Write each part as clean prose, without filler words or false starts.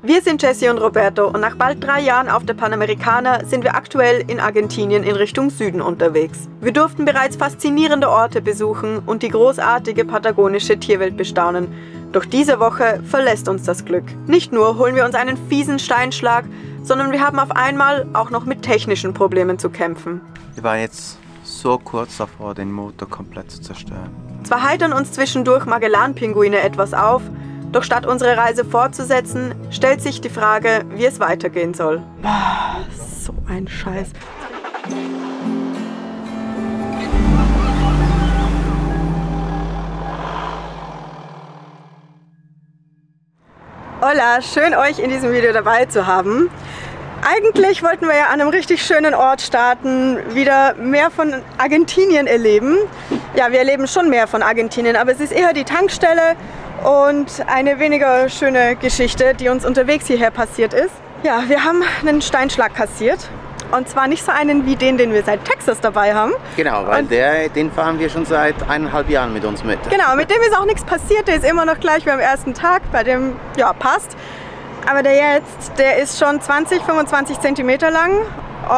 Wir sind Jessie und Roberto und nach bald 3 Jahren auf der Panamericana sind wir aktuell in Argentinien in Richtung Süden unterwegs. Wir durften bereits faszinierende Orte besuchen und die großartige patagonische Tierwelt bestaunen. Doch diese Woche verlässt uns das Glück. Nicht nur holen wir uns einen fiesen Steinschlag, sondern wir haben auf einmal auch noch mit technischen Problemen zu kämpfen. Wir waren jetzt so kurz davor, den Motor komplett zu zerstören. Zwar heitern uns zwischendurch Magellan-Pinguine etwas auf, doch statt unsere Reise fortzusetzen, stellt sich die Frage, wie es weitergehen soll. Boah, so ein Scheiß. Hola, schön euch in diesem Video dabei zu haben. Eigentlich wollten wir ja an einem richtig schönen Ort starten, wieder mehr von Argentinien erleben. Ja, wir erleben schon mehr von Argentinien, aber es ist eher die Tankstelle und eine weniger schöne Geschichte, die uns unterwegs hierher passiert ist. Ja, wir haben einen Steinschlag kassiert. Und zwar nicht so einen wie den wir seit Texas dabei haben. Genau, weil den fahren wir schon seit 1,5 Jahren mit uns mit. Genau, mit dem ist auch nichts passiert. Der ist immer noch gleich wie am ersten Tag, bei dem, ja, passt. Aber der jetzt, der ist schon 20, 25 Zentimeter lang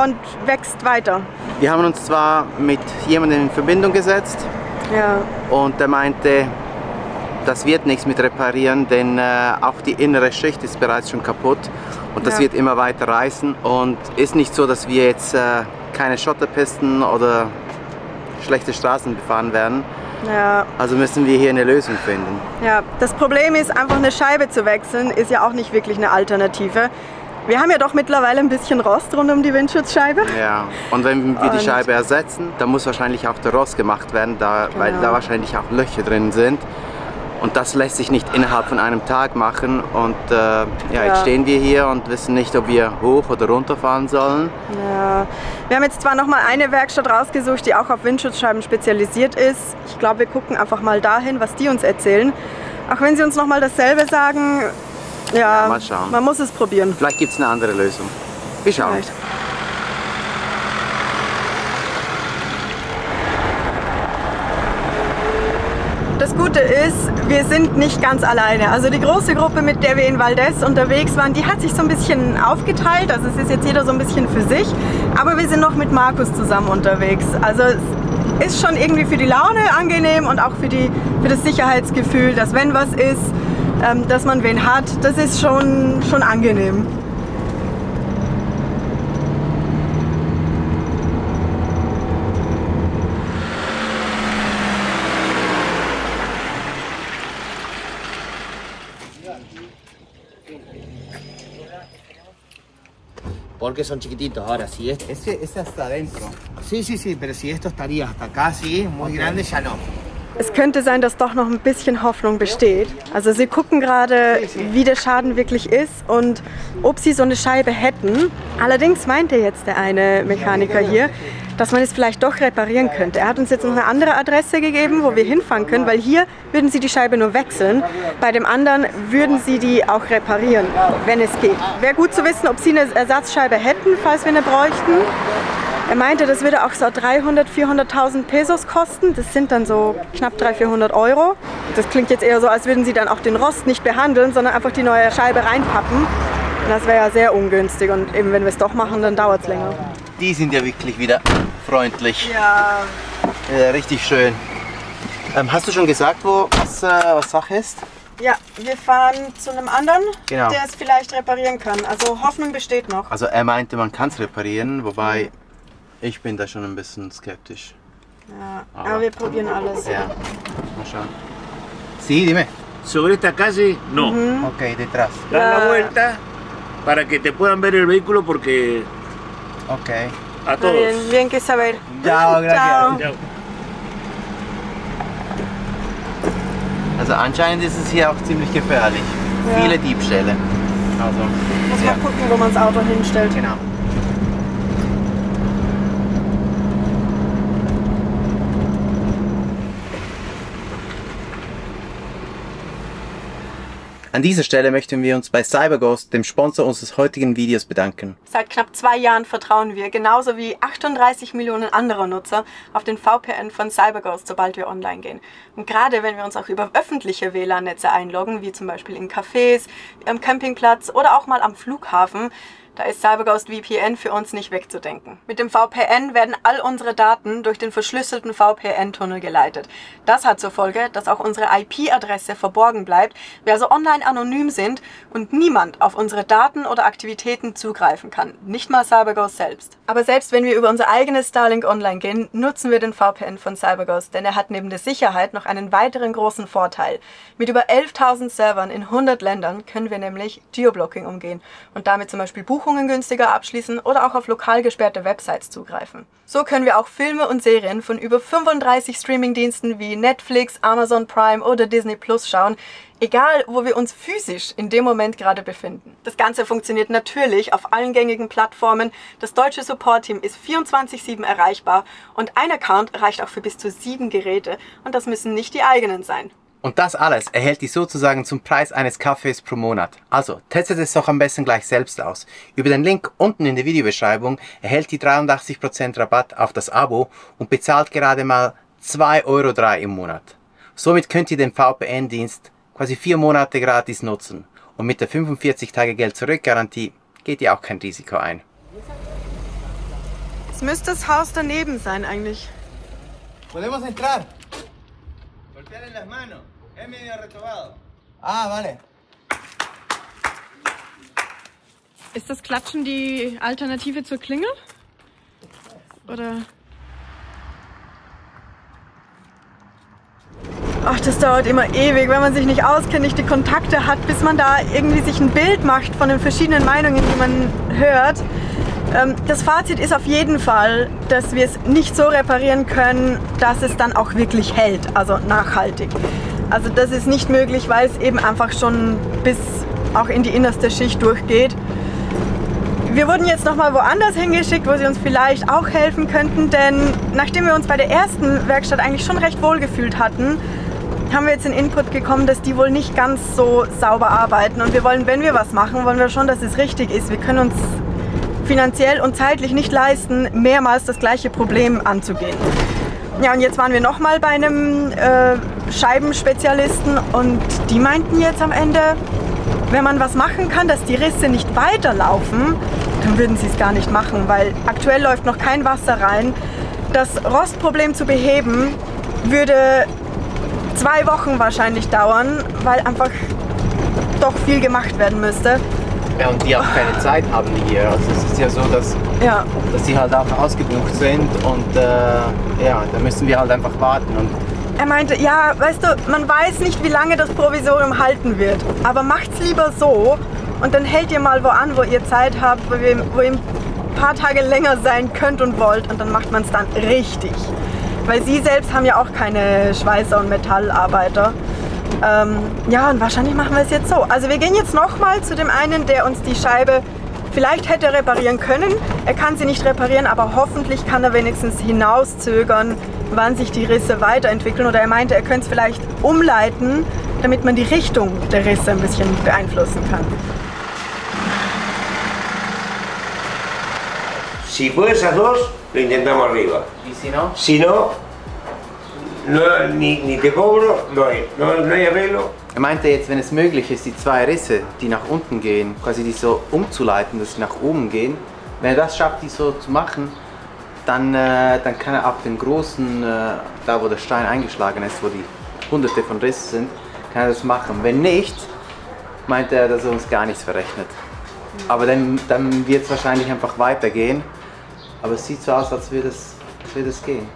und wächst weiter. Wir haben uns zwar mit jemandem in Verbindung gesetzt, ja, und der meinte, das wird nichts mit reparieren, denn auch die innere Schicht ist bereits schon kaputt und das wird immer weiter reißen. Und ist nicht so, dass wir jetzt keine Schotterpisten oder schlechte Straßen befahren werden. Ja. Also müssen wir hier eine Lösung finden. Ja, das Problem ist, einfach eine Scheibe zu wechseln, ist ja auch nicht wirklich eine Alternative. Wir haben ja doch mittlerweile ein bisschen Rost rund um die Windschutzscheibe. Ja, und wenn wir die Scheibe ersetzen, dann muss wahrscheinlich auch der Rost gemacht werden, weil da wahrscheinlich auch Löcher drin sind. Und das lässt sich nicht innerhalb von einem Tag machen. Und jetzt stehen wir hier und wissen nicht, ob wir hoch oder runter fahren sollen. Ja. Wir haben jetzt zwar noch mal eine Werkstatt rausgesucht, die auch auf Windschutzscheiben spezialisiert ist. Ich glaube, wir gucken einfach mal dahin, was die uns erzählen. Auch wenn sie uns noch mal dasselbe sagen, ja, mal schauen. Man muss es probieren. Vielleicht gibt es eine andere Lösung. Wir schauen. Vielleicht. Das Gute ist, wir sind nicht ganz alleine. Also die große Gruppe, mit der wir in Valdez unterwegs waren, die hat sich so ein bisschen aufgeteilt. Also es ist jetzt jeder so ein bisschen für sich. Aber wir sind noch mit Markus zusammen unterwegs. Also es ist schon irgendwie für die Laune angenehm und auch für das Sicherheitsgefühl, dass wenn was ist, dass man wen hat. Das ist schon angenehm. Porque son chiquititos. Ahora, si este... Ese hasta adentro. Sí, sí, sí, pero si esto estaría hasta acá, sí, muy grande, ya no. Es könnte sein, dass doch noch ein bisschen Hoffnung besteht. Also sie gucken gerade, wie der Schaden wirklich ist und ob sie so eine Scheibe hätten. Allerdings meinte jetzt der eine Mechaniker hier, dass man es vielleicht doch reparieren könnte. Er hat uns jetzt noch eine andere Adresse gegeben, wo wir hinfahren können, weil hier würden sie die Scheibe nur wechseln. Bei dem anderen würden sie die auch reparieren, wenn es geht. Wäre gut zu wissen, ob sie eine Ersatzscheibe hätten, falls wir eine bräuchten. Er meinte, das würde auch so 300.000, 400.000 Pesos kosten. Das sind dann so knapp 300, 400 Euro. Das klingt jetzt eher so, als würden sie dann auch den Rost nicht behandeln, sondern einfach die neue Scheibe reinpappen. Und das wäre ja sehr ungünstig und eben wenn wir es doch machen, dann dauert es länger. Die sind ja wirklich wieder freundlich. Ja. Richtig schön. Hast du schon gesagt, was Sache ist? Ja, wir fahren zu einem anderen, genau, der es vielleicht reparieren kann. Also Hoffnung besteht noch. Also er meinte, man kann es reparieren, wobei ich bin da schon ein bisschen skeptisch. Ja, aber wir probieren alles. Ja, mal schauen. Sí, dime. Sobre esta calle, no. Ok, detrás. Das la vuelta para que te puedan ver el vehículo porque... Ok. A todos. Bien, bien que saber. Ciao, gracias. Ciao. Also anscheinend ist es hier auch ziemlich gefährlich. Ja. Viele Diebstähle. Also, Muss mal gucken, wo man das Auto hinstellt. Genau. An dieser Stelle möchten wir uns bei CyberGhost, dem Sponsor unseres heutigen Videos, bedanken. Seit knapp 2 Jahren vertrauen wir, genauso wie 38 Millionen anderer Nutzer, auf den VPN von CyberGhost, sobald wir online gehen. Und gerade wenn wir uns auch über öffentliche WLAN-Netze einloggen, wie zum Beispiel in Cafés, am Campingplatz oder auch mal am Flughafen, da ist CyberGhost VPN für uns nicht wegzudenken. Mit dem VPN werden all unsere Daten durch den verschlüsselten VPN-Tunnel geleitet. Das hat zur Folge, dass auch unsere IP-Adresse verborgen bleibt, wir also online anonym sind und niemand auf unsere Daten oder Aktivitäten zugreifen kann. Nicht mal CyberGhost selbst. Aber selbst wenn wir über unser eigenes Starlink online gehen, nutzen wir den VPN von CyberGhost, denn er hat neben der Sicherheit noch einen weiteren großen Vorteil. Mit über 11.000 Servern in 100 Ländern können wir nämlich Geoblocking umgehen und damit zum Beispiel Buchungen günstiger abschließen oder auch auf lokal gesperrte Websites zugreifen. So können wir auch Filme und Serien von über 35 Streamingdiensten wie Netflix, Amazon Prime oder Disney Plus schauen, egal wo wir uns physisch in dem Moment gerade befinden. Das Ganze funktioniert natürlich auf allen gängigen Plattformen. Das deutsche Support-Team ist 24/7 erreichbar und ein Account reicht auch für bis zu 7 Geräte und das müssen nicht die eigenen sein. Und das alles erhält ihr sozusagen zum Preis eines Kaffees pro Monat. Also testet es doch am besten gleich selbst aus. Über den Link unten in der Videobeschreibung erhält ihr 83% Rabatt auf das Abo und bezahlt gerade mal 2,03 € im Monat. Somit könnt ihr den VPN-Dienst quasi 4 Monate gratis nutzen. Und mit der 45 Tage Geld-Zurück-Garantie geht ihr auch kein Risiko ein. Es müsste das Haus daneben sein eigentlich. Podemos entrar. Golpear en las manos. Es medio retobado. Ah, vale. Ist das Klatschen die Alternative zur Klingel? Oder? Ach, das dauert immer ewig, wenn man sich nicht auskennt, nicht die Kontakte hat, bis man da irgendwie sich ein Bild macht von den verschiedenen Meinungen, die man hört. Das Fazit ist auf jeden Fall, dass wir es nicht so reparieren können, dass es dann auch wirklich hält, also nachhaltig. Also das ist nicht möglich, weil es eben einfach schon bis auch in die innerste Schicht durchgeht. Wir wurden jetzt nochmal woanders hingeschickt, wo sie uns vielleicht auch helfen könnten, denn nachdem wir uns bei der ersten Werkstatt eigentlich schon recht wohl gefühlt hatten, haben wir jetzt den Input bekommen, dass die wohl nicht ganz so sauber arbeiten und wir wollen, wenn wir was machen, wollen wir schon, dass es richtig ist. Wir können uns finanziell und zeitlich nicht leisten, mehrmals das gleiche Problem anzugehen. Ja, und jetzt waren wir nochmal bei einem Scheibenspezialisten und die meinten jetzt am Ende, wenn man was machen kann, dass die Risse nicht weiterlaufen, dann würden sie es gar nicht machen, weil aktuell läuft noch kein Wasser rein. Das Rostproblem zu beheben würde 2 Wochen wahrscheinlich dauern, weil einfach doch viel gemacht werden müsste. Ja, und die auch keine Zeit haben hier. Also es ist ja so, dass sie halt auch ausgebucht sind und ja, da müssen wir halt einfach warten. Und er meinte, ja, weißt du, man weiß nicht, wie lange das Provisorium halten wird, aber macht's lieber so und dann hält ihr mal wo an, wo ihr Zeit habt, wo ihr ein paar Tage länger sein könnt und wollt und dann macht man es dann richtig. Weil sie selbst haben ja auch keine Schweißer und Metallarbeiter. Ja, und wahrscheinlich machen wir es jetzt so. Also wir gehen jetzt nochmal zu dem einen, der uns die Scheibe vielleicht hätte reparieren können. Er kann sie nicht reparieren, aber hoffentlich kann er wenigstens hinauszögern, wann sich die Risse weiterentwickeln. Oder er meinte, er könnte es vielleicht umleiten, damit man die Richtung der Risse ein bisschen beeinflussen kann. Si puedes a 2, lo intentamos arriba. y si no? Si no, ni te cobro, no hay arreglo. Er meinte jetzt, wenn es möglich ist, die 2 Risse, die nach unten gehen, quasi die so umzuleiten, dass sie nach oben gehen. Wenn er das schafft, die so zu machen, dann kann er auch den großen, da wo der Stein eingeschlagen ist, wo die hunderte von Rissen sind, kann er das machen. Wenn nicht, meinte er, dass er uns gar nichts verrechnet. Aber dann wird es wahrscheinlich einfach weitergehen. Aber es sieht so aus, als würde es gehen.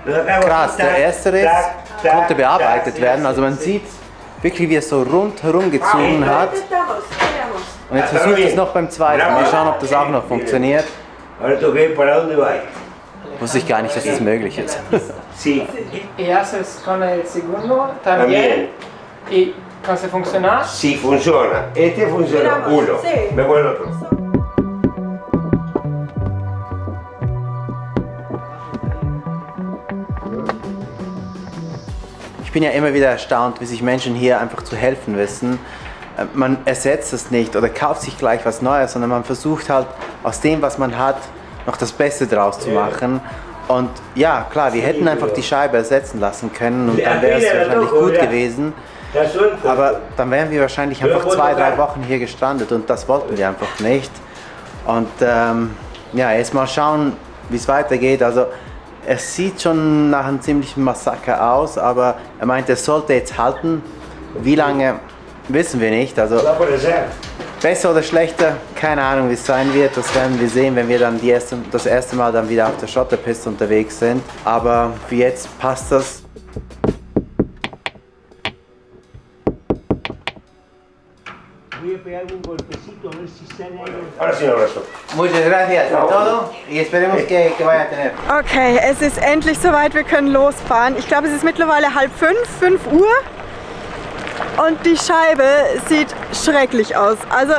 Krass, der erste Riss konnte bearbeitet werden. Also man sieht wirklich, wie es so rundherum gezogen hat. Und jetzt versucht es noch beim zweiten. Mal schauen, ob das auch noch funktioniert. Wusste ich gar nicht, dass das möglich ist. Y haces con el segundo también. Y cuando se funciona. Si funciona. Este funciona. Uno. Vemos el otro. Ich bin ja immer wieder erstaunt, wie sich Menschen hier einfach zu helfen wissen. Man ersetzt es nicht oder kauft sich gleich was Neues, sondern man versucht halt aus dem, was man hat, noch das Beste draus zu machen. Und ja, klar, wir hätten einfach die Scheibe ersetzen lassen können und dann wäre es wahrscheinlich gut gewesen. Aber dann wären wir wahrscheinlich einfach 2-3 Wochen hier gestrandet und das wollten wir einfach nicht. Und ja, erst mal schauen, wie es weitergeht. Also es sieht schon nach einem ziemlichen Massaker aus, aber er meint, es sollte jetzt halten. Wie lange, wissen wir nicht. Also besser oder schlechter, keine Ahnung, wie es sein wird. Das werden wir sehen, wenn wir dann das erste Mal dann wieder auf der Schotterpiste unterwegs sind. Aber für jetzt passt das. Muchas gracias por todo y esperemos que vaya a tener. Okay, es ist endlich soweit, wir können losfahren. Ich glaube, es ist mittlerweile 4:30, 5 Uhr. Und die Scheibe sieht schrecklich aus. Also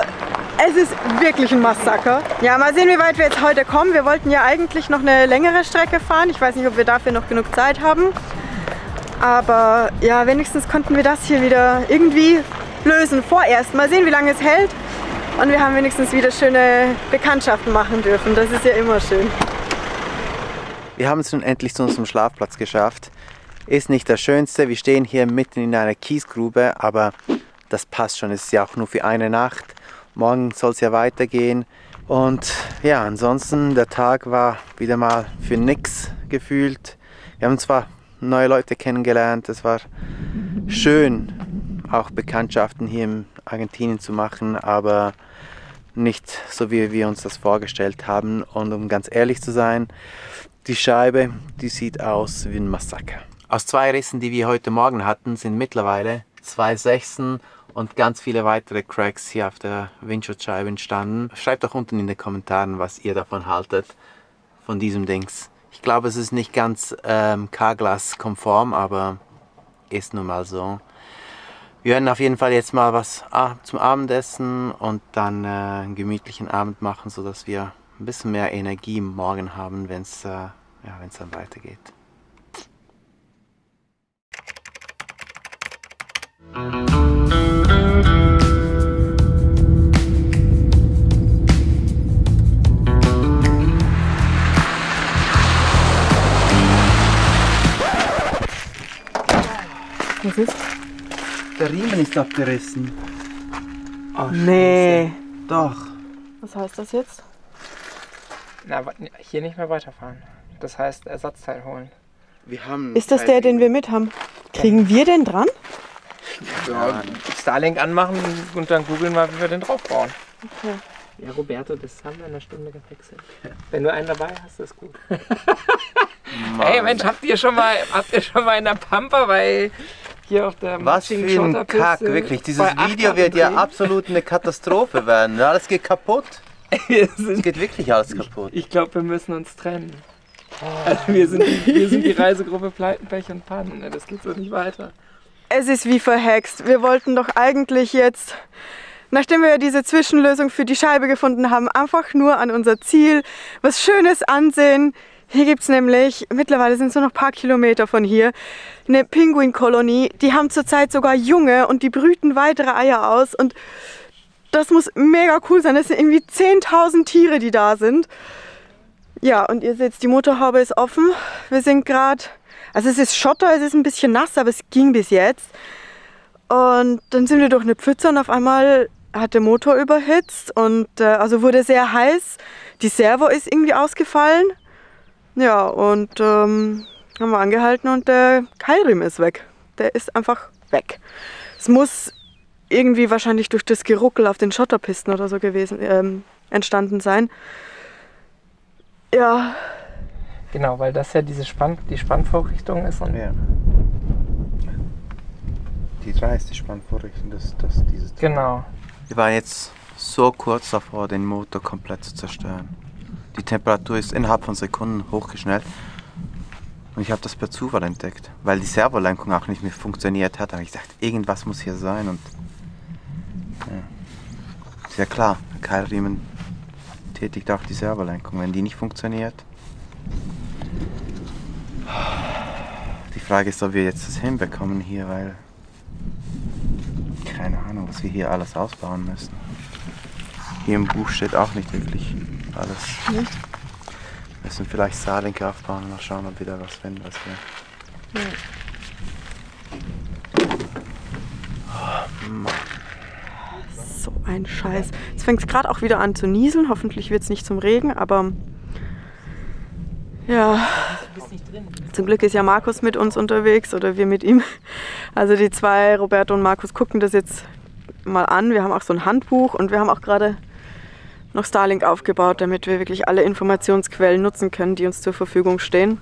es ist wirklich ein Massaker. Ja, mal sehen, wie weit wir jetzt heute kommen. Wir wollten ja eigentlich noch eine längere Strecke fahren. Ich weiß nicht, ob wir dafür noch genug Zeit haben. Aber ja, wenigstens konnten wir das hier wieder irgendwie lösen vorerst. Mal sehen, wie lange es hält. Und wir haben wenigstens wieder schöne Bekanntschaften machen dürfen. Das ist ja immer schön. Wir haben es nun endlich zu unserem Schlafplatz geschafft. Ist nicht das Schönste. Wir stehen hier mitten in einer Kiesgrube, aber das passt schon. Es ist ja auch nur für eine Nacht. Morgen soll es ja weitergehen. Und ja, ansonsten, der Tag war wieder mal für nix gefühlt. Wir haben zwar neue Leute kennengelernt. Es war schön, auch Bekanntschaften hier in Argentinien zu machen, aber nicht so, wie wir uns das vorgestellt haben. Und um ganz ehrlich zu sein, die Scheibe, die sieht aus wie ein Massaker. Aus 2 Rissen, die wir heute Morgen hatten, sind mittlerweile 2 Sechsen und ganz viele weitere Cracks hier auf der Windschutzscheibe entstanden. Schreibt doch unten in den Kommentaren, was ihr davon haltet, von diesem Dings. Ich glaube, es ist nicht ganz Carglass-konform, aber ist nun mal so. Wir werden auf jeden Fall jetzt mal was zum Abendessen und dann einen gemütlichen Abend machen, sodass wir ein bisschen mehr Energie morgen haben, wenn es dann weitergeht. Was ist? Der Riemen ist abgerissen. Oh, nee. Doch. Was heißt das jetzt? Na, hier nicht mehr weiterfahren. Das heißt Ersatzteil holen. Ist das der, den wir mit haben? Kriegen wir den dran? Ja, Starlink anmachen und dann googeln mal, wie wir den draufbauen. Okay. Ja, Roberto, das haben wir in einer Stunde gefixt. Wenn du einen dabei hast, ist gut. Hey Mensch, habt ihr schon mal in der Pampa bei hier auf der was für ein Kack, wirklich. Dieses Video wird ja absolut eine Katastrophe werden. Alles geht kaputt. Es geht wirklich alles kaputt. Ich glaube, wir müssen uns trennen. Also wir sind die Reisegruppe Pleiten, Pech und Pannen. Das geht so nicht weiter. Es ist wie verhext. Wir wollten doch eigentlich jetzt, nachdem wir diese Zwischenlösung für die Scheibe gefunden haben, einfach nur an unser Ziel was Schönes ansehen. Hier gibt es nämlich, mittlerweile sind es nur noch ein paar Kilometer von hier, eine Pinguinkolonie. Die haben zurzeit sogar Junge und die brüten weitere Eier aus. Und das muss mega cool sein. Das sind irgendwie 10.000 Tiere, die da sind. Ja, und ihr seht, die Motorhaube ist offen. Wir sind gerade, also es ist Schotter, es ist ein bisschen nass, aber es ging bis jetzt. Und dann sind wir durch eine Pfütze und auf einmal hat der Motor überhitzt und also wurde sehr heiß. Die Servo ist irgendwie ausgefallen. Ja, und haben wir angehalten und der Keilriemen ist weg. Der ist einfach weg. Es muss irgendwie wahrscheinlich durch das Geruckel auf den Schotterpisten oder so entstanden sein. Ja. Genau, weil das ja die Spannvorrichtung ist. Und ja. Die 3 ist die Spannvorrichtung, dieses. Genau. Wir waren jetzt so kurz davor, den Motor komplett zu zerstören. Die Temperatur ist innerhalb von Sekunden hochgeschnellt. Und ich habe das per Zufall entdeckt, weil die Servolenkung auch nicht mehr funktioniert hat. Da habe ich gedacht, irgendwas muss hier sein. Und ja. Ist ja klar, der Keilriemen tätigt auch die Servolenkung. Wenn die nicht funktioniert, die Frage ist, ob wir jetzt das hinbekommen hier, weil keine Ahnung, was wir hier alles ausbauen müssen. Hier im Buch steht auch nicht wirklich alles. Nicht? Wir müssen vielleicht Starlink aufbauen und mal schauen, ob wir da was finden, was wir... Ja. Oh, Mann. So ein Scheiß. Jetzt fängt es gerade auch wieder an zu nieseln. Hoffentlich wird es nicht zum Regen, aber ja. Zum Glück ist ja Markus mit uns unterwegs oder wir mit ihm. Also die zwei, Roberto und Markus, gucken das jetzt mal an. Wir haben auch so ein Handbuch und wir haben auch gerade noch Starlink aufgebaut, damit wir wirklich alle Informationsquellen nutzen können, die uns zur Verfügung stehen.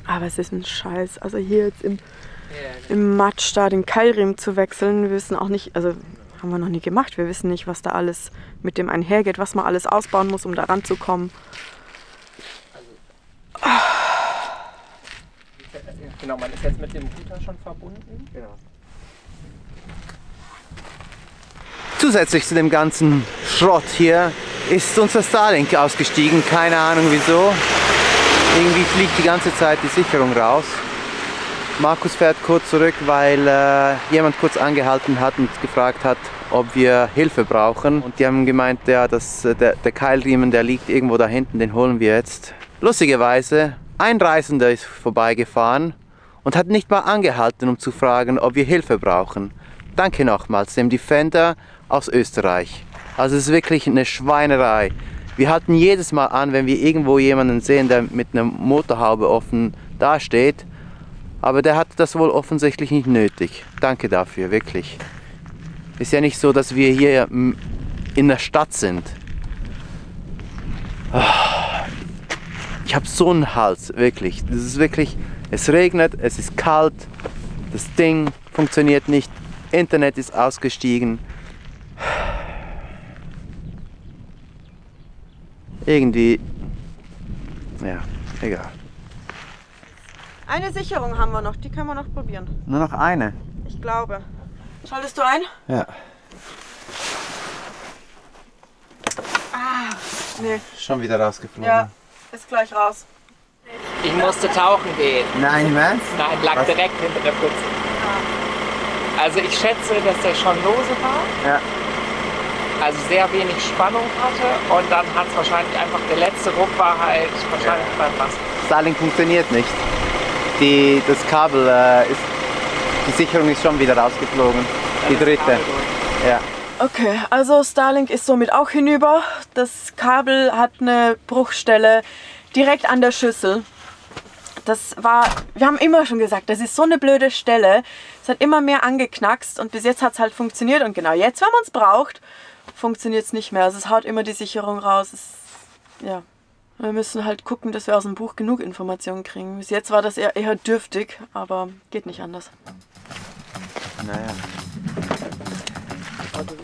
Aber es ist ein Scheiß. Also hier jetzt im Matsch da den Keilriemen zu wechseln, wir wissen auch nicht, also haben wir noch nie gemacht. Wir wissen nicht, was da alles mit dem einhergeht, was man alles ausbauen muss, um da ranzukommen. Genau, man ist jetzt mit dem Router schon verbunden. Genau. Zusätzlich zu dem ganzen Schrott hier ist unser Starlink ausgestiegen. Keine Ahnung wieso. Irgendwie fliegt die ganze Zeit die Sicherung raus. Markus fährt kurz zurück, weil jemand kurz angehalten hat und gefragt hat, ob wir Hilfe brauchen. Und die haben gemeint, ja, der Keilriemen, der liegt irgendwo da hinten, den holen wir jetzt. Lustigerweise, ein Reisender ist vorbeigefahren und hat nicht mal angehalten, um zu fragen, ob wir Hilfe brauchen. Danke nochmals dem Defender aus Österreich. Also es ist wirklich eine Schweinerei. Wir halten jedes Mal an, wenn wir irgendwo jemanden sehen, der mit einer Motorhaube offen dasteht. Aber der hat das wohl offensichtlich nicht nötig. Danke dafür, wirklich. Ist ja nicht so, dass wir hier in der Stadt sind. Ich habe so einen Hals, wirklich. Das ist wirklich, es regnet, es ist kalt, das Ding funktioniert nicht, Internet ist ausgestiegen. Irgendwie, ja, egal. Eine Sicherung haben wir noch, die können wir noch probieren. Nur noch eine? Ich glaube. Schaltest du ein? Ja. Ah, nee. Schon wieder rausgeflogen. Ja, ist gleich raus. Ich musste tauchen gehen. Nein, im Ernst? Nein, lag direkt hinter der Pfütze. Also ich schätze, dass der schon lose war. Ja. Also sehr wenig Spannung hatte und dann hat es wahrscheinlich einfach, der letzte Ruck war halt wahrscheinlich beim Wasser. Starlink funktioniert nicht. Das Kabel die Sicherung ist schon wieder rausgeflogen. Die dritte. Ja. Okay, also Starlink ist somit auch hinüber. Das Kabel hat eine Bruchstelle direkt an der Schüssel. Wir haben immer schon gesagt, das ist so eine blöde Stelle. Es hat immer mehr angeknackst und bis jetzt hat es halt funktioniert. Und genau jetzt, wenn man es braucht, funktioniert es nicht mehr. Also es haut immer die Sicherung raus. Ja. Wir müssen halt gucken, dass wir aus dem Buch genug Informationen kriegen. Bis jetzt war das eher dürftig, aber geht nicht anders. Naja. Warte.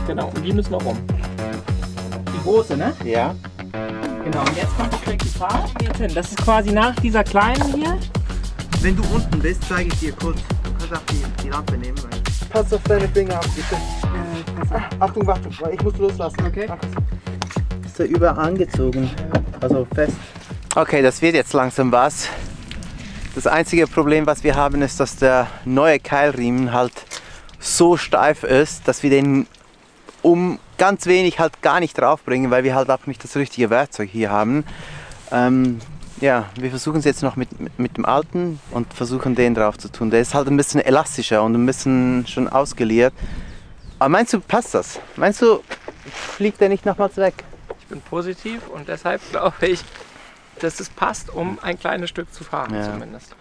Genau, und die müssen wir rum. Die große, ne? Ja. Genau, und jetzt kommt die Fahrt jetzt hin. Das ist quasi nach dieser kleinen hier. Wenn du unten bist, zeige ich dir kurz. Du kannst auch die Lampe nehmen. Pass auf deine Finger auf, bitte. Achtung, warte, ich muss loslassen. Okay. Ist er überall angezogen, also fest. Okay, das wird jetzt langsam was. Das einzige Problem, was wir haben, ist, dass der neue Keilriemen halt so steif ist, dass wir den um ganz wenig halt gar nicht draufbringen, weil wir halt auch nicht das richtige Werkzeug hier haben. Ja, wir versuchen es jetzt noch mit dem alten und versuchen den drauf zu tun. Der ist halt ein bisschen elastischer und ein bisschen schon ausgeliert. Aber meinst du, passt das? Meinst du, fliegt der nicht nochmals weg? Ich bin positiv und deshalb glaube ich, dass es passt, um ein kleines Stück zu fahren, ja. Zumindest.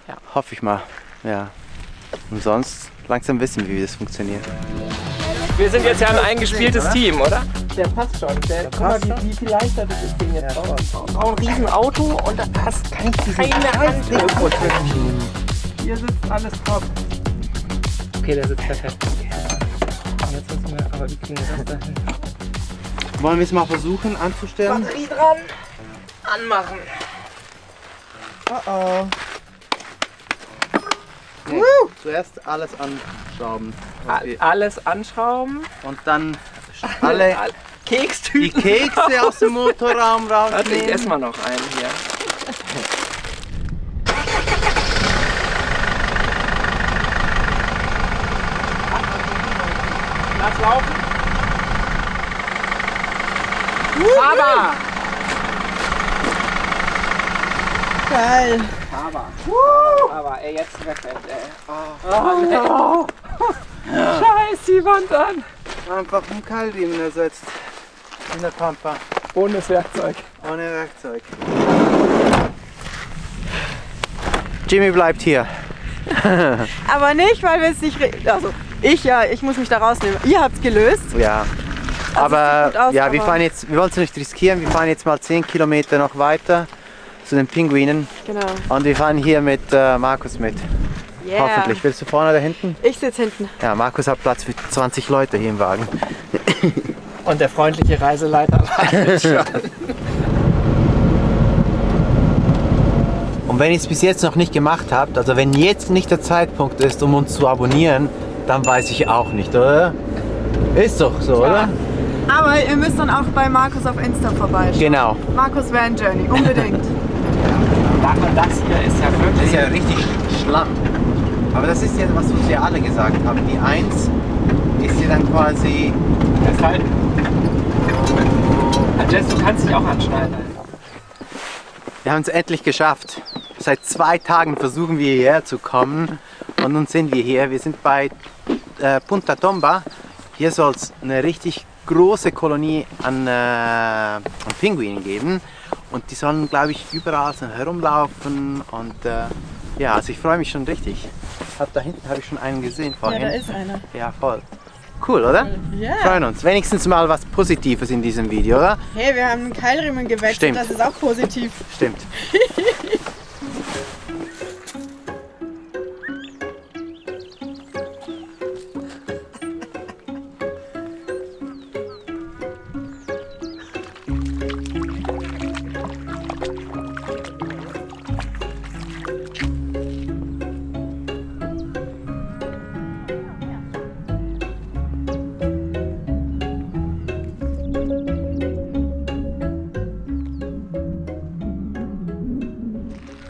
Ja. Hoffe ich mal, ja. Und sonst langsam wissen, wie das funktioniert. Wir sind jetzt ja ein eingespieltes Team, oder? Der passt schon. Guck mal, wie viel leichter das Ding jetzt drauf. Ich brauche ein riesen Auto und da passt keine Hand irgendwo zwischen. Hier sitzt alles top. Okay, der sitzt perfekt. Und jetzt müssen wir, aber wie kriegen wir das da hin? Wollen wir es mal versuchen anzustellen? Batterie dran. Anmachen. Oh oh. Okay. Zuerst alles anschrauben. Alles anschrauben. Und dann alle Kekstüten. die Kekse aus dem Motorraum Warte, ich rausnehmen. esse mal noch einen hier. Lass laufen. Aber! Geil. Aber ey, jetzt wegfällt, ey. Oh, nee. Scheiß die Wand an. Einfach einen Keilriemen ersetzt. In der Pampa. Ohne das Werkzeug. Ohne Werkzeug. Jimmy bleibt hier. Aber nicht, weil wir es nicht... Also, ich muss mich da rausnehmen. Ihr habt es gelöst. Ja. Also Aber sieht gut aus, ja, wir aber- fahren jetzt, wir wollen es nicht riskieren, wir fahren jetzt mal 10 Kilometer noch weiter zu den Pinguinen Genau. und wir fahren hier mit Markus mit. Yeah. Hoffentlich. Willst du vorne oder hinten? Ich sitze hinten. Ja, Markus hat Platz für 20 Leute hier im Wagen. Und der freundliche Reiseleiter wartet schon. Und wenn ihr es bis jetzt noch nicht gemacht habt, also wenn jetzt nicht der Zeitpunkt ist, um uns zu abonnieren, dann weiß ich auch nicht, oder? Ist doch so, oder? Aber ihr müsst dann auch bei Markus auf Insta vorbeischauen. Genau. Markus Van Journey, unbedingt. Und das hier ist ja Das wirklich... ist ja richtig Schlamm. Aber das ist ja, was uns ja alle gesagt haben. Die 1 ist ja dann quasi... Festhalten. Jess, du kannst dich auch anschneiden. Wir haben es endlich geschafft. Seit 2 Tagen versuchen wir hierher zu kommen und nun sind wir hier. Wir sind bei Punta Tomba. Hier soll es eine richtig große Kolonie an Pinguinen geben und die sollen, glaube ich, überall so herumlaufen und ja, also ich freue mich schon richtig. Da hinten habe ich schon einen gesehen vorhin. einer. Ja, voll. Cool, oder? Ja. Freuen uns. Wenigstens mal was Positives in diesem Video, oder? Hey, wir haben einen Keilriemen gewechselt, Stimmt. das ist auch positiv. Stimmt.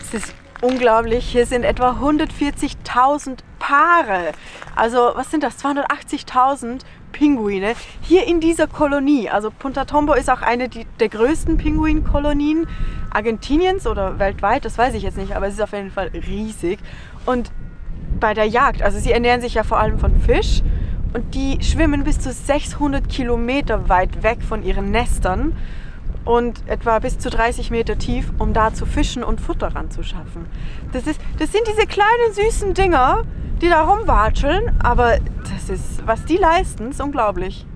Es ist unglaublich, hier sind etwa 140.000 Paare. Also was sind das, 280.000 Pinguine hier in dieser Kolonie. Also Punta Tomba ist auch eine der größten Pinguinkolonien Argentiniens oder weltweit, das weiß ich jetzt nicht, aber es ist auf jeden Fall riesig. Und bei der Jagd, also sie ernähren sich ja vor allem von Fisch und die schwimmen bis zu 600 Kilometer weit weg von ihren Nestern und etwa bis zu 30 Meter tief, um da zu fischen und Futter ranzuschaffen. Das sind diese kleinen süßen Dinger, die da rumwatscheln, aber das ist, was die leisten, ist unglaublich.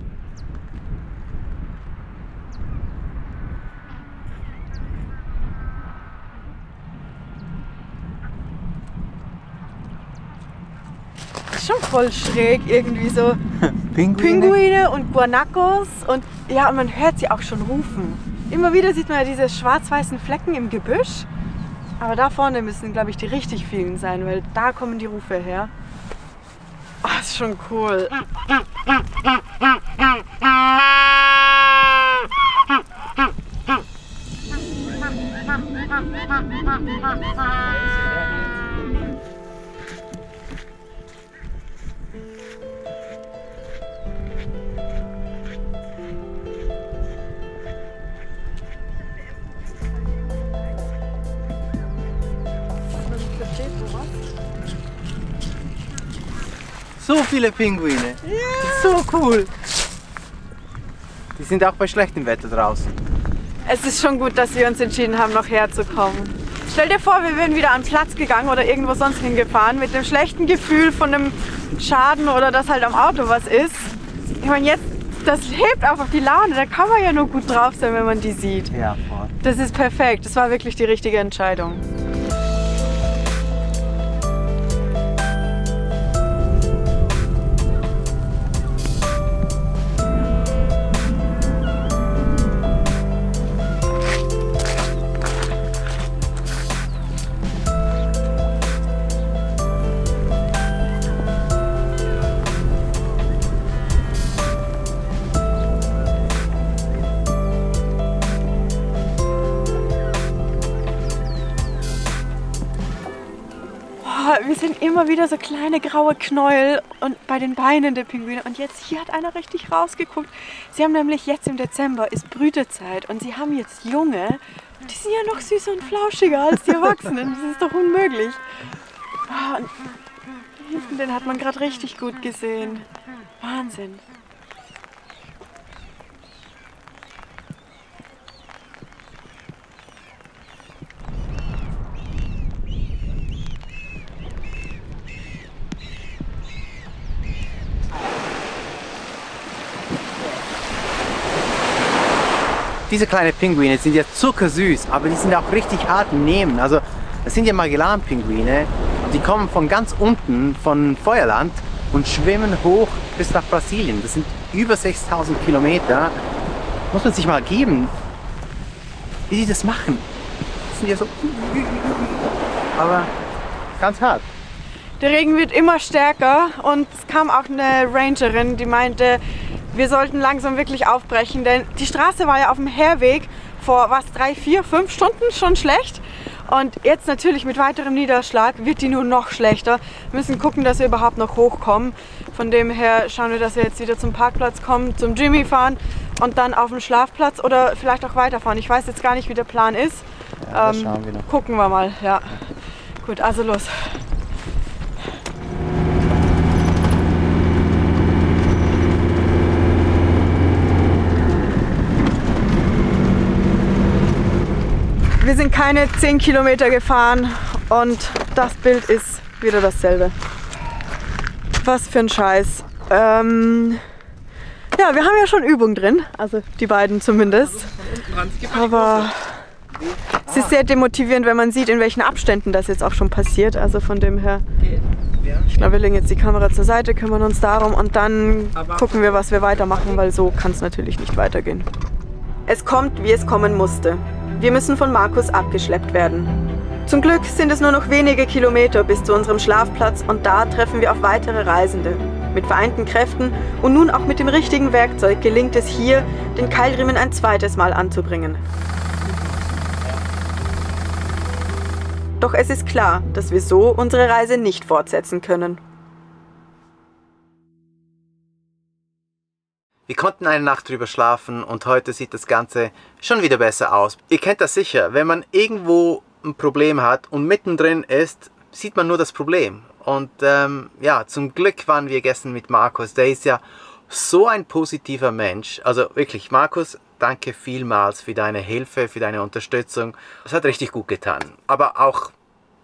Das ist schon voll schräg, irgendwie so Pinguine und Guanacos und ja, und man hört sie auch schon rufen. Immer wieder sieht man ja diese schwarz-weißen Flecken im Gebüsch, aber da vorne müssen, glaube ich, die richtig vielen sein, weil da kommen die Rufe her. Ah, ist schon cool. So viele Pinguine. So cool. Die sind auch bei schlechtem Wetter draußen. Es ist schon gut, dass wir uns entschieden haben, noch herzukommen. Stell dir vor, wir wären wieder an den Platz gegangen oder irgendwo sonst hingefahren mit dem schlechten Gefühl von einem Schaden oder dass halt am Auto was ist. Ich meine, jetzt, das hebt einfach die Laune. Da kann man ja nur gut drauf sein, wenn man die sieht. Ja, voll. Das ist perfekt. Das war wirklich die richtige Entscheidung. wir sehen immer wieder so kleine graue Knäuel und bei den Beinen der Pinguine. Und jetzt hier hat einer richtig rausgeguckt. Sie haben nämlich jetzt im Dezember ist Brütezeit und sie haben jetzt Junge. Die sind ja noch süßer und flauschiger als die Erwachsenen. Das ist doch unmöglich. Oh, und hinten, den hat man gerade richtig gut gesehen. Wahnsinn. Diese kleinen Pinguine sind ja zuckersüß, aber die sind auch richtig hart im Nehmen. Also das sind ja Magellan-Pinguine. Die kommen von ganz unten, von Feuerland und schwimmen hoch bis nach Brasilien. Das sind über 6000 Kilometer. Muss man sich mal geben, wie die das machen. Das sind ja so, aber ganz hart. Der Regen wird immer stärker und es kam auch eine Rangerin, die meinte, wir sollten langsam wirklich aufbrechen, denn die Straße war ja auf dem Herweg vor 3, 4, 5 Stunden schon schlecht. Und jetzt natürlich mit weiterem Niederschlag wird die nur noch schlechter. Wir müssen gucken, dass wir überhaupt noch hochkommen. Von dem her schauen wir, dass wir jetzt wieder zum Parkplatz kommen, zum Jimmy fahren und dann auf den Schlafplatz oder vielleicht auch weiterfahren. Ich weiß jetzt gar nicht, wie der Plan ist. Ja, das schauen wir noch. Gucken wir mal, ja. Gut, also los. Wir sind keine 10 Kilometer gefahren und das Bild ist wieder dasselbe. Was für ein Scheiß. Ja, wir haben ja schon Übung drin, also die beiden zumindest. Aber es ist sehr demotivierend, wenn man sieht, in welchen Abständen das jetzt auch schon passiert. Also von dem her, ich glaube, wir legen jetzt die Kamera zur Seite, kümmern uns darum und dann gucken wir, was wir weitermachen, weil so kann es natürlich nicht weitergehen. Es kommt, wie es kommen musste. Wir müssen von Markus abgeschleppt werden. Zum Glück sind es nur noch wenige Kilometer bis zu unserem Schlafplatz und da treffen wir auf weitere Reisende. Mit vereinten Kräften und nun auch mit dem richtigen Werkzeug gelingt es hier, den Keilriemen ein zweites Mal anzubringen. Doch es ist klar, dass wir so unsere Reise nicht fortsetzen können. Wir konnten eine Nacht drüber schlafen und heute sieht das Ganze schon wieder besser aus. Ihr kennt das sicher, wenn man irgendwo ein Problem hat und mittendrin ist, sieht man nur das Problem. Und ja, zum Glück waren wir gestern mit Markus. Der ist ja so ein positiver Mensch. Also wirklich, Markus, danke vielmals für deine Hilfe, für deine Unterstützung. Das hat richtig gut getan. Aber auch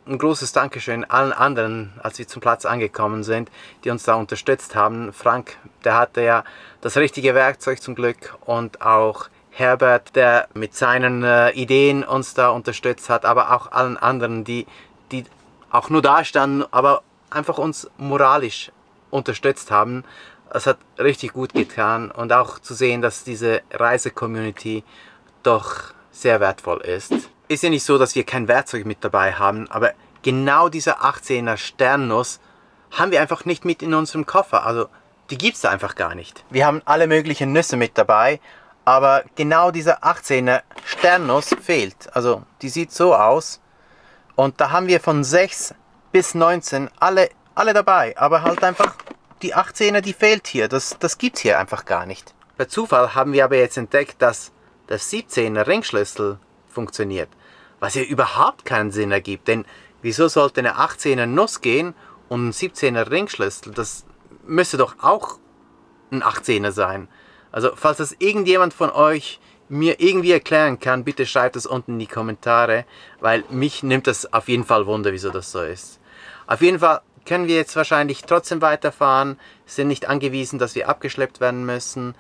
ein großes Dankeschön allen anderen, als wir zum Platz angekommen sind, die uns da unterstützt haben. Frank, der hatte ja das richtige Werkzeug zum Glück und auch Herbert, der mit seinen Ideen uns da unterstützt hat, aber auch allen anderen, die auch nur da standen, aber einfach uns moralisch unterstützt haben. Es hat richtig gut getan und auch zu sehen, dass diese Reise-Community doch sehr wertvoll ist. Ist ja nicht so, dass wir kein Werkzeug mit dabei haben, aber genau diese 18er Sternnuss haben wir einfach nicht mit in unserem Koffer. Also die gibt es da einfach gar nicht. Wir haben alle möglichen Nüsse mit dabei, aber genau diese 18er Sternnuss fehlt. Also die sieht so aus und da haben wir von 6 bis 19 alle dabei, aber halt einfach die 18er, die fehlt hier. Das gibt es hier einfach gar nicht. Per Zufall haben wir aber jetzt entdeckt, dass der 17er Ringschlüssel funktioniert, was ja überhaupt keinen Sinn ergibt, denn wieso sollte eine 18er Nuss gehen und ein 17er Ringschlüssel? Das müsste doch auch ein 18er sein. Also falls das irgendjemand von euch mir irgendwie erklären kann, bitte schreibt es unten in die Kommentare, weil mich nimmt das auf jeden Fall Wunder, wieso das so ist. Auf jeden Fall können wir jetzt wahrscheinlich trotzdem weiterfahren, sind nicht angewiesen, dass wir abgeschleppt werden müssen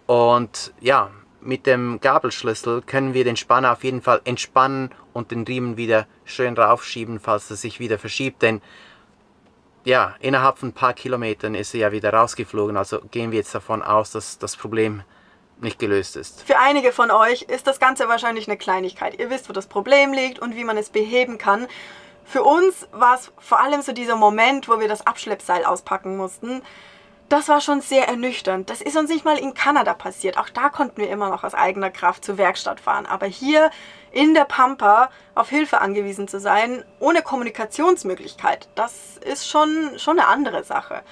und ja, mit dem Gabelschlüssel können wir den Spanner auf jeden Fall entspannen und den Riemen wieder schön raufschieben, falls er sich wieder verschiebt, denn ja, innerhalb von ein paar Kilometern ist er ja wieder rausgeflogen, also gehen wir jetzt davon aus, dass das Problem nicht gelöst ist. Für einige von euch ist das Ganze wahrscheinlich eine Kleinigkeit. Ihr wisst, wo das Problem liegt und wie man es beheben kann. Für uns war es vor allem so dieser Moment, wo wir das Abschleppseil auspacken mussten. Das war schon sehr ernüchternd. Das ist uns nicht mal in Kanada passiert. Auch da konnten wir immer noch aus eigener Kraft zur Werkstatt fahren. Aber hier in der Pampa auf Hilfe angewiesen zu sein, ohne Kommunikationsmöglichkeit, das ist schon eine andere Sache.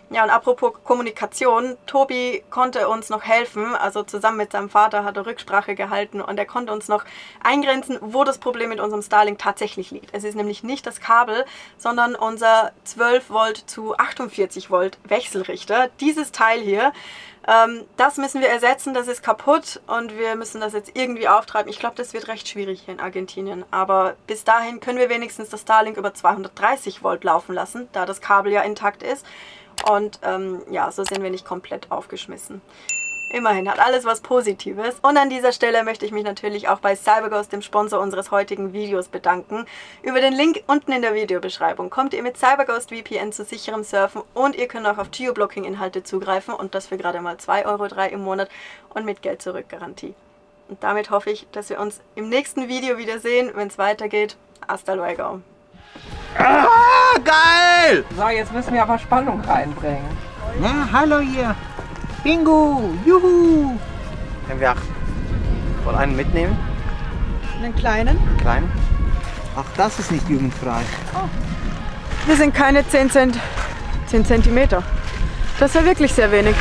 Ja, und apropos Kommunikation, Tobi konnte uns noch helfen, also zusammen mit seinem Vater hat er Rücksprache gehalten und er konnte uns noch eingrenzen, wo das Problem mit unserem Starlink tatsächlich liegt. Es ist nämlich nicht das Kabel, sondern unser 12 Volt zu 48 Volt Wechselrichter. Dieses Teil hier, das müssen wir ersetzen, das ist kaputt und wir müssen das jetzt irgendwie auftreiben. Ich glaube, das wird recht schwierig hier in Argentinien, aber bis dahin können wir wenigstens das Starlink über 230 Volt laufen lassen, da das Kabel ja intakt ist. Und ja, so sind wir nicht komplett aufgeschmissen. Immerhin hat alles was Positives. Und an dieser Stelle möchte ich mich natürlich auch bei CyberGhost, dem Sponsor unseres heutigen Videos, bedanken. Über den Link unten in der Videobeschreibung kommt ihr mit CyberGhost VPN zu sicherem Surfen und ihr könnt auch auf Geoblocking-Inhalte zugreifen und das für gerade mal 2,03 € im Monat und mit Geld zurück Garantie. Und damit hoffe ich, dass wir uns im nächsten Video wiedersehen, wenn es weitergeht. Hasta luego. Ah, geil! So, jetzt müssen wir aber Spannung reinbringen. Ja, hallo hier. Bingo, juhu. Können wir auch wohl einen mitnehmen? Einen kleinen? Einen kleinen? Ach, das ist nicht jugendfrei. Oh. Wir sind keine 10 Zentimeter. Das war wirklich sehr wenig.